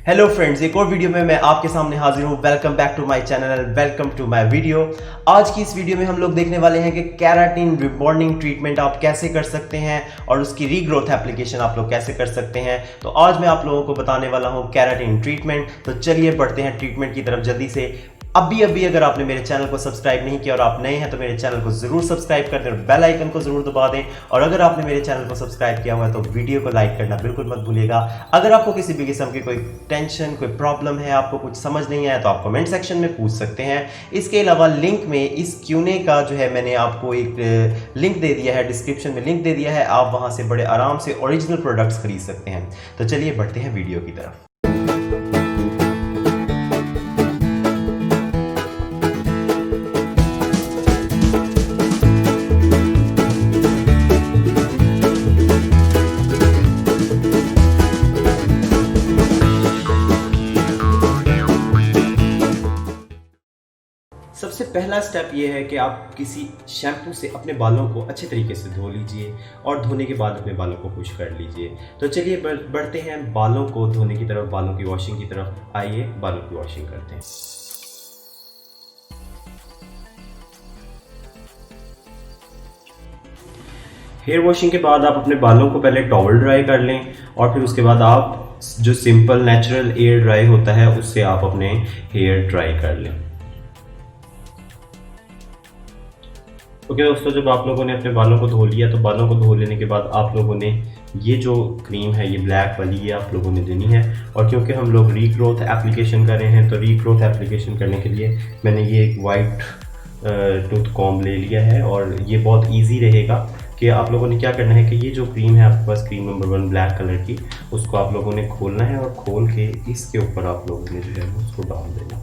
Hello friends, एक और video में मैं आपके सामने हाजिर हूँ। Welcome back to my channel and welcome to my video. आज की इस वीडियो में हम लोग देखने वाले हैं कि केराटिन रिबॉन्डिंग ट्रीटमेंट आप कैसे कर सकते हैं और उसकी रीग्रोथ एप्लीकेशन आप लोग कैसे कर सकते हैं। तो आज मैं आप लोगों को बताने वाला हूँ केराटिन ट्रीटमेंट। तो चलिए बढ़ते हैं ट्रीटमेंट की तरफ जल्दी से। अभी अगर आपने मेरे चैनल को सब्सक्राइब नहीं किया और आप नए हैं तो मेरे चैनल को जरूर सब्सक्राइब कर दें और बेल आइकन को जरूर दबा दें। और अगर आपने मेरे चैनल को सब्सक्राइब किया हुआ है तो वीडियो को लाइक करना बिल्कुल मत भूलिएगा। अगर आपको किसी भी किस्म की कोई टेंशन, कोई प्रॉब्लम है, आपको कुछ समझ नहीं आया तो आप कमेंट सेक्शन में पूछ सकते हैं। इसके अलावा लिंक में इस क्यूने का जो है मैंने आपको एक लिंक दे दिया है, डिस्क्रिप्शन में लिंक दे दिया है। आप वहां से बड़े आराम से ओरिजिनल प्रोडक्ट्स खरीद सकते हैं। तो चलिए बढ़ते हैं वीडियो की तरफ। सबसे पहला स्टेप ये है कि आप किसी शैम्पू से अपने बालों को अच्छे तरीके से धो लीजिए और धोने के बाद अपने बालों को खुश कर लीजिए। तो चलिए बढ़ते हैं बालों को धोने की तरफ, बालों की वॉशिंग की तरफ। आइए बालों की वॉशिंग करते हैं। हेयर वॉशिंग के बाद आप अपने बालों को पहले टॉवल ड्राई कर लें और फिर उसके बाद आप जो सिंपल नेचुरल एयर ड्राई होता है उससे आप अपने हेयर ड्राई कर लें। ओके दोस्तों, जब आप लोगों ने अपने बालों को धो लिया तो बालों को धो लेने के बाद आप लोगों ने ये जो क्रीम है, ये ब्लैक वाली, ये आप लोगों ने देनी है। और क्योंकि हम लोग रीग्रोथ एप्लीकेशन कर रहे हैं तो रीग्रोथ एप्लीकेशन करने के लिए मैंने ये एक वाइट टूथ कॉम्ब ले लिया है और ये बहुत इजी रहेगा। कि आप लोगों ने क्या करना है कि ये जो क्रीम है आपके पास, क्रीम नंबर 1 ब्लैक कलर की, उसको आप लोगों ने खोलना है और खोल के इसके ऊपर आप लोगों ने जो है उसको डाल देना।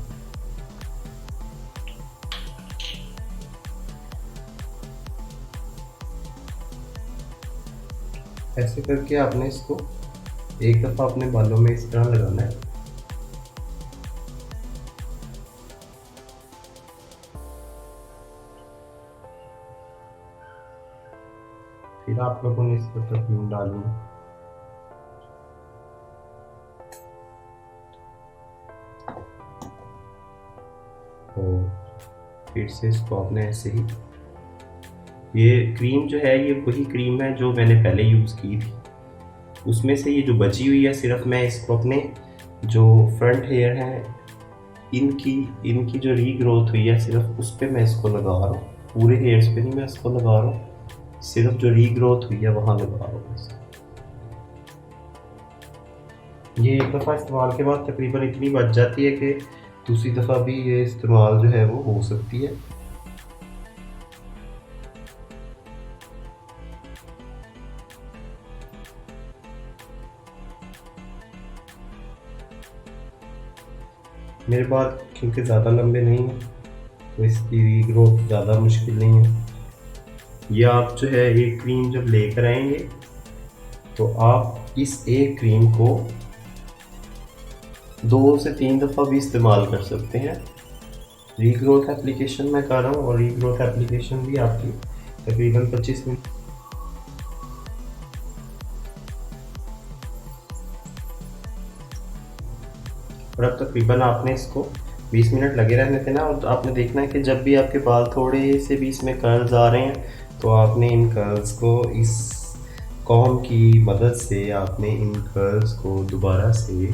ऐसे करके आपने इसको एक दफ़ा अपने बालों में इस तरह लगाना है। फिर आप लोगों ने इसके ऊपर क्रीम डालनी है। और फिर से इसको आपने ऐसे ही, ये क्रीम जो है ये वही क्रीम है जो मैंने पहले यूज़ की थी। उसमें से ये जो बची हुई है सिर्फ मैं इसको अपने जो फ्रंट हेयर हैं इनकी इनकी जो रीग्रोथ हुई है सिर्फ उस पर मैं इसको लगा रहा हूँ। पूरे हेयर्स पे नहीं मैं इसको लगा रहा हूँ, सिर्फ जो रीग्रोथ हुई है वहाँ लगा रहा हूँ इसको। ये एक दफ़ा इस्तेमाल के बाद तकरीबन इतनी बच जाती है कि दूसरी दफ़ा भी ये इस्तेमाल जो है वो हो सकती है। मेरे बाल क्योंकि ज़्यादा लंबे नहीं हैं तो इसकी ग्रोथ ज़्यादा मुश्किल नहीं है। ये आप जो है एक क्रीम जब लेकर आएंगे तो आप इस एक क्रीम को 2 से 3 दफ़ा भी इस्तेमाल कर सकते हैं। रीग्रोथ एप्लीकेशन मैं कर रहा हूँ और रीग्रोथ एप्लीकेशन भी आपकी तकरीबन 25 मिनट। और अब तकरीबन आपने इसको 20 मिनट लगे रहने थे ना। और आपने देखना है कि जब भी आपके बाल थोड़े से भी इसमें कर्ल्स आ रहे हैं तो आपने इन कर्ल्स को इस कॉम की मदद से आपने इन कर्ल्स को दोबारा से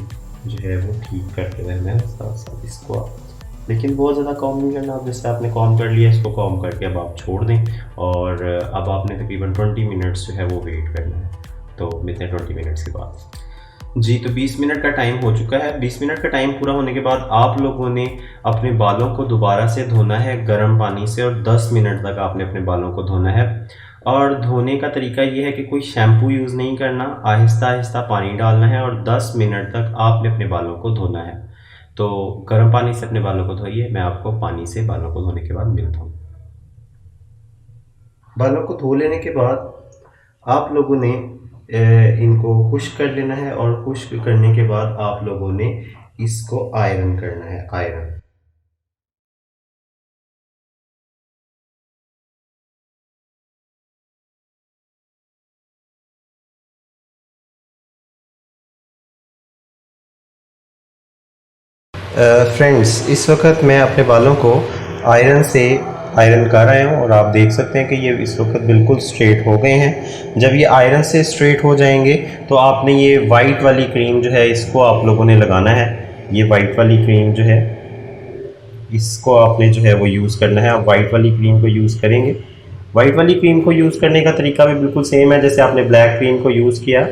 जो है वो ठीक करते रहना है साथ साथ इसको आप। लेकिन बहुत ज़्यादा कॉम नहीं करना। आप जैसे आपने कॉम कर लिया, इसको कॉम करके अब आप छोड़ दें और अब आपने तकरीबन 20 मिनट्स जो है वो वेट करना है। तो मिलते हैं 20 मिनट्स के बाद। जी, तो 20 मिनट का टाइम हो चुका है। 20 मिनट का टाइम पूरा होने के बाद आप लोगों ने अपने बालों को दोबारा से धोना है गर्म पानी से और 10 मिनट तक आपने अपने बालों को धोना है। और धोने का तरीका ये है कि कोई शैम्पू यूज़ नहीं करना, आहिस्ता आहिस्ता पानी डालना है और 10 मिनट तक आपने अपने बालों को धोना है। तो गर्म पानी से अपने बालों को धोइए। मैं आपको पानी से बालों को धोने के बाद मिलता हूँ। बालों को धो लेने के बाद आप लोगों ने इनको खुश्क कर लेना है और खुश्क करने के बाद आप लोगों ने इसको आयरन करना है, आयरन। फ्रेंड्स, इस वक्त मैं अपने बालों को आयरन से आयरन कर रहा हूँ और आप देख सकते हैं कि ये इस वक्त बिल्कुल स्ट्रेट हो गए हैं। जब ये आयरन से स्ट्रेट हो जाएंगे तो आपने ये वाइट वाली क्रीम जो है इसको आप लोगों ने लगाना है। ये वाइट वाली क्रीम जो है इसको आपने जो है वो यूज़ करना है। आप वाइट वाली क्रीम को यूज़ करेंगे। वाइट वाली क्रीम को यूज़ करने का तरीका भी बिल्कुल सेम है जैसे आपने ब्लैक क्रीम को यूज़ किया।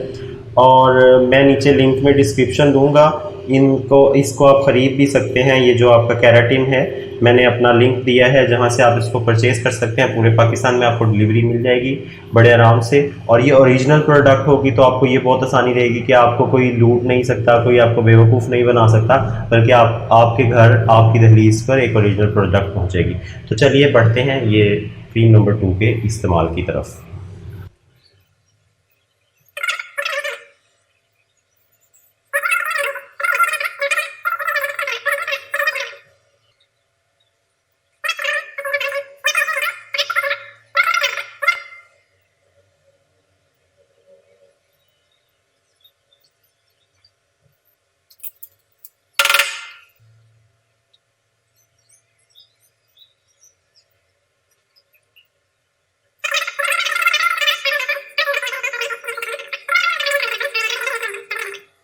और मैं नीचे लिंक में डिस्क्रिप्शन दूंगा, इनको इसको आप ख़रीद भी सकते हैं। ये जो आपका केराटिन है मैंने अपना लिंक दिया है जहाँ से आप इसको परचेज़ कर सकते हैं। पूरे पाकिस्तान में आपको डिलीवरी मिल जाएगी बड़े आराम से। और ये ओरिजिनल प्रोडक्ट होगी तो आपको ये बहुत आसानी रहेगी कि आपको कोई लूट नहीं सकता, कोई आपको बेवकूफ़ नहीं बना सकता, बल्कि आपके घर आपकी दहलीज पर एक ओरिजिनल प्रोडक्ट पहुँचेगी। तो चलिए बढ़ते हैं ये क्रीम नंबर 2 के इस्तेमाल की तरफ।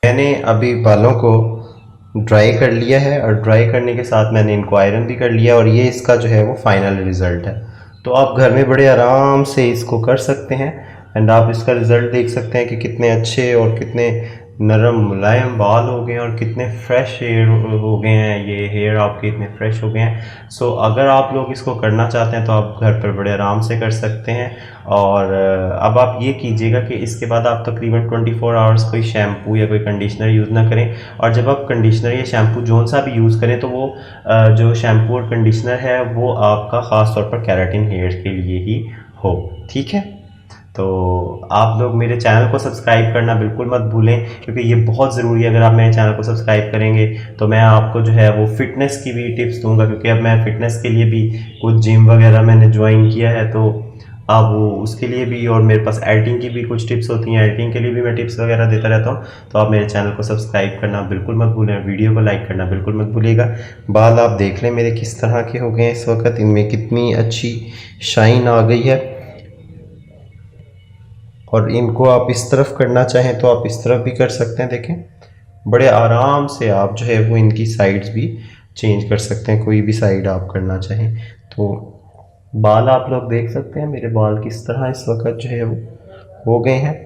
मैंने अभी बालों को ड्राई कर लिया है और ड्राई करने के साथ मैंने इनको आयरन भी कर लिया और ये इसका जो है वो फाइनल रिज़ल्ट है। तो आप घर में बड़े आराम से इसको कर सकते हैं एंड आप इसका रिज़ल्ट देख सकते हैं कि कितने अच्छे और कितने नरम मुलायम बाल हो गए हैं और कितने फ्रेश हेयर हो गए हैं। ये हेयर आपके इतने फ्रेश हो गए हैं। सो अगर आप लोग इसको करना चाहते हैं तो आप घर पर बड़े आराम से कर सकते हैं। और अब आप ये कीजिएगा कि इसके बाद आप तकरीबन 24 आवर्स कोई शैम्पू या कोई कंडीशनर यूज़ ना करें। और जब आप कंडीशनर या शैम्पू जौन सा भी यूज़ करें तो वो जो शैम्पू और कंडीशनर है वो आपका ख़ास तौर पर केराटिन हेयर के लिए ही हो, ठीक है। तो आप लोग मेरे चैनल को सब्सक्राइब करना बिल्कुल मत भूलें क्योंकि ये बहुत ज़रूरी है। अगर आप मेरे चैनल को सब्सक्राइब करेंगे तो मैं आपको जो है वो फ़िटनेस की भी टिप्स दूंगा, क्योंकि अब मैं फ़िटनेस के लिए भी कुछ जिम वगैरह मैंने ज्वाइन किया है। तो अब वो उसके लिए भी, और मेरे पास एडिटिंग की भी कुछ टिप्स होती हैं, एडिटिंग के लिए भी मैं टिप्स वगैरह देता रहता हूँ। तो आप मेरे चैनल को सब्सक्राइब करना बिल्कुल मत भूलें, वीडियो को लाइक करना बिल्कुल मत भूलिएगा। बाल आप देख लें मेरे किस तरह के हो गए हैं इस वक्त, इनमें कितनी अच्छी शाइन आ गई है। और इनको आप इस तरफ करना चाहें तो आप इस तरफ भी कर सकते हैं। देखें बड़े आराम से आप जो है वो इनकी साइड्स भी चेंज कर सकते हैं, कोई भी साइड आप करना चाहें। तो बाल आप लोग देख सकते हैं मेरे बाल किस तरह इस वक्त जो है वो हो गए हैं।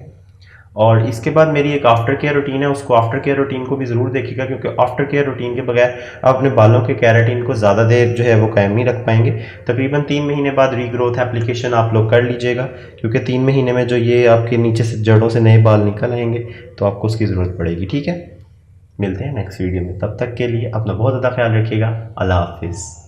और इसके बाद मेरी एक आफ्टर केयर रूटीन है, उसको आफ्टर केयर रूटीन को भी ज़रूर देखिएगा, क्योंकि आफ्टर केयर रूटीन के बगैर आप अपने बालों के केराटिन को ज़्यादा देर जो है वो कायम नहीं रख पाएंगे। तकरीबन 3 महीने बाद रीग्रोथ एप्लीकेशन आप लोग कर लीजिएगा, क्योंकि 3 महीने में जो ये आपके नीचे से जड़ों से नए बाल निकल आएंगे तो आपको उसकी ज़रूरत पड़ेगी, ठीक है। मिलते हैं नेक्स्ट वीडियो में, तब तक के लिए अपना बहुत ज़्यादा ख्याल रखिएगा। अल्लाह हाफिज़।